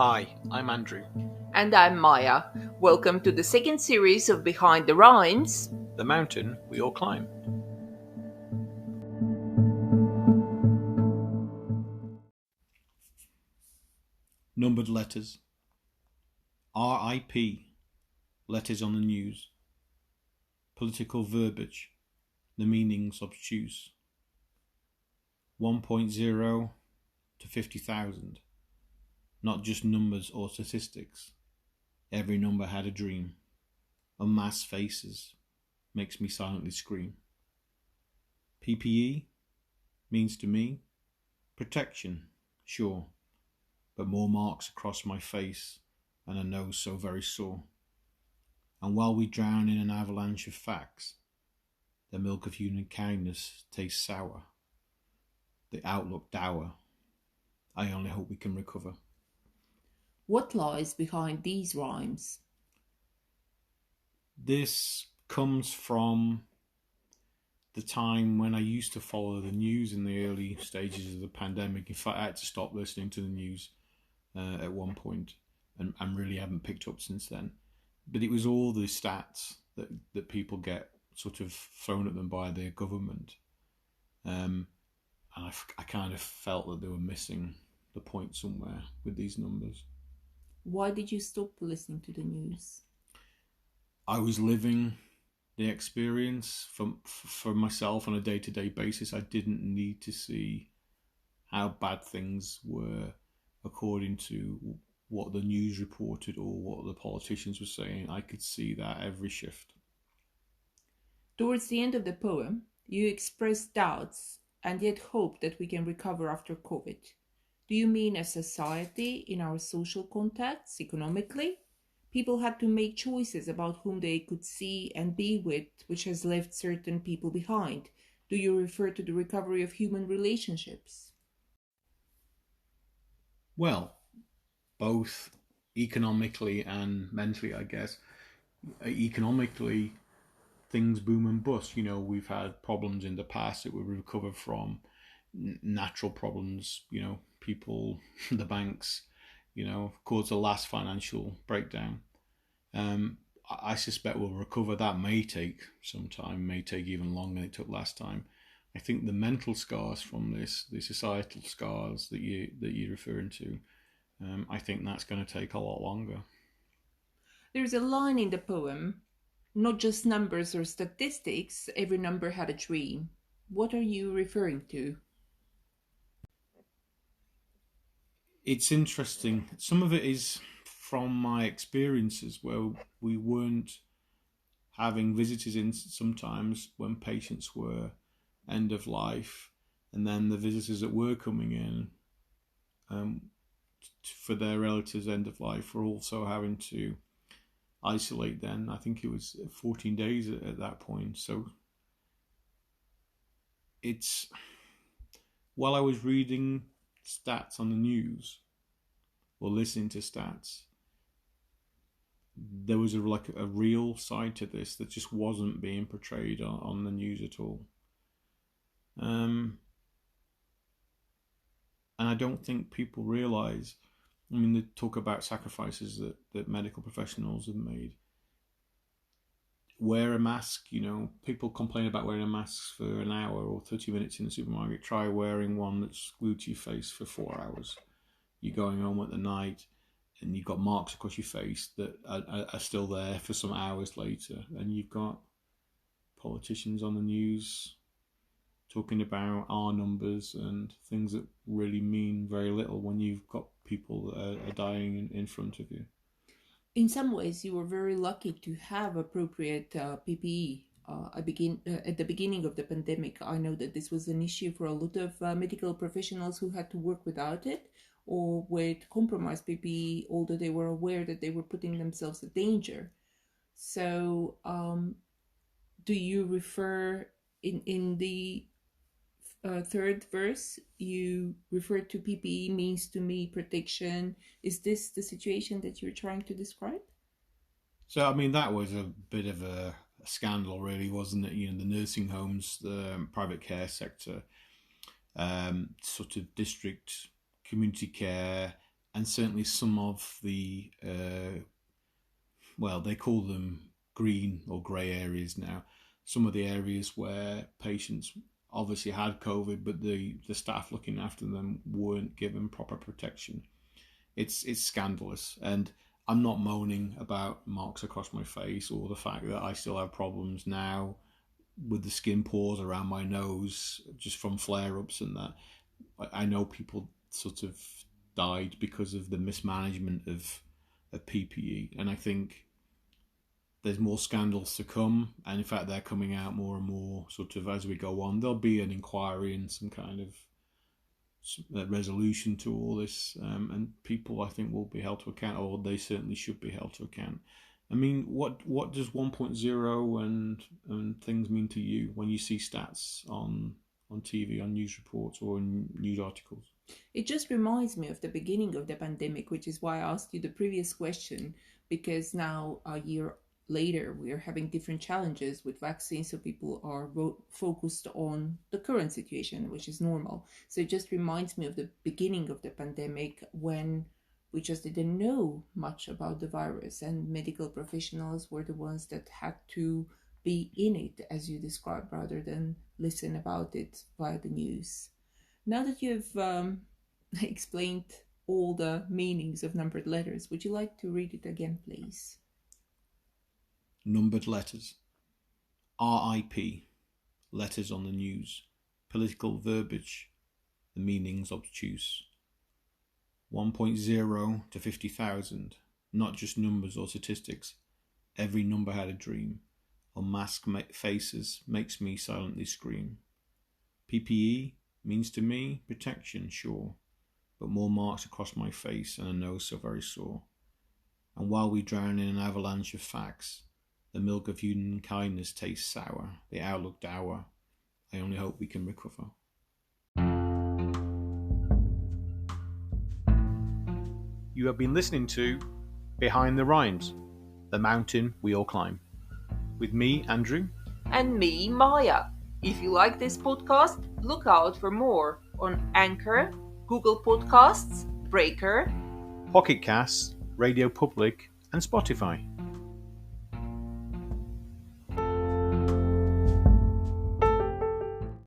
Hi, I'm Andrew. And I'm Maya. Welcome to the second series of Behind the Rhymes. The mountain we all climb. Numbered letters. RIP. Letters on the news. Political verbiage. The meanings obtuse. 1.0 to 50,000. Not just numbers or statistics. Every number had a dream. Unmasked faces. Makes me silently scream. PPE means to me protection, sure, but more marks across my face and a nose so very sore. And while we drown in an avalanche of facts, the milk of human kindness tastes sour, the outlook dour. I only hope we can recover. What lies behind these rhymes? This comes from the time when I used to follow the news in the early stages of the pandemic. In fact, I had to stop listening to the news at one point and really haven't picked up since then. But it was all the stats that people get sort of thrown at them by their government. And I kind of felt that they were missing the point somewhere with these numbers. Why did you stop listening to the news? I was living the experience for myself on a day-to-day basis. I didn't need to see how bad things were according to what the news reported or what the politicians were saying. I could see that every shift. Towards the end of the poem, you express doubts and yet hope that we can recover after COVID. Do you mean as society, in our social contacts, economically? People had to make choices about whom they could see and be with, which has left certain people behind. Do you refer to the recovery of human relationships? Well, both economically and mentally, I guess. Economically, things boom and bust. You know, we've had problems in the past that we've recovered from, natural problems, people, the banks, caused the last financial breakdown. I suspect we'll recover. That may take some time, may take even longer than it took last time. I think the mental scars from this, the societal scars that you're referring to, I think that's going to take a lot longer. There's a line in the poem, not just numbers or statistics, every number had a dream. What are you referring to? It's interesting. Some of it is from my experiences where we weren't having visitors in sometimes when patients were end of life, and then the visitors that were coming in um, for their relatives' end of life were also having to isolate. Then I think it was 14 days at that point. So it's, while I was reading stats on the news or listening to stats, there was a real side to this that just wasn't being portrayed on the news at all. And I don't think people realise. I mean, they talk about sacrifices that medical professionals have made. Wear a mask, people complain about wearing a mask for an hour or 30 minutes in the supermarket. Try wearing one that's glued to your face for 4 hours. You're going home at the night and you've got marks across your face that are still there for some hours later. And you've got politicians on the news talking about our numbers and things that really mean very little when you've got people that are dying in front of you. In some ways, you were very lucky to have appropriate PPE. At the beginning of the pandemic, I know that this was an issue for a lot of medical professionals who had to work without it or with compromised PPE, although they were aware that they were putting themselves at danger. So, do you refer in the third verse, you refer to PPE means to me protection. Is this the situation that you're trying to describe? So, I mean, that was a bit of a scandal, really, wasn't it? The nursing homes, the private care sector, sort of district community care, and certainly some of the, they call them green or grey areas now. Some of the areas where patients obviously had COVID, but the staff looking after them weren't given proper protection. It's scandalous, and I'm not moaning about marks across my face or the fact that I still have problems now with the skin pores around my nose just from flare-ups and that. I know people sort of died because of the mismanagement of PPE, and I think there's more scandals to come, and in fact they're coming out more and more sort of as we go on. There'll be an inquiry and some kind of resolution to all this, and people, I think, will be held to account, or they certainly should be held to account. I mean, what does 1.0 and things mean to you when you see stats on TV, on news reports, or in news articles? It just reminds me of the beginning of the pandemic, which is why I asked you the previous question, because now a year later we are having different challenges with vaccines, so people are focused on the current situation, which is normal. So it just reminds me of the beginning of the pandemic, when we just didn't know much about the virus, and medical professionals were the ones that had to be in it, as you described, rather than listen about it via the news. Now that you've explained all the meanings of numbered letters, would you like to read it again, please? Numbered letters. RIP. Letters on the news. Political verbiage. The meanings obtuse. 1.0 to 50,000. Not just numbers or statistics. Every number had a dream. Unmasked faces makes me silently scream. PPE means to me protection, sure, but more marks across my face and a nose so very sore. And while we drown in an avalanche of facts, the milk of human kindness tastes sour, the outlook dour. I only hope we can recover. You have been listening to Behind the Rhymes, the mountain we all climb. With me, Andrew. And me, Maja. If you like this podcast, look out for more on Anchor, Google Podcasts, Breaker, Pocket Casts, Radio Public, and Spotify.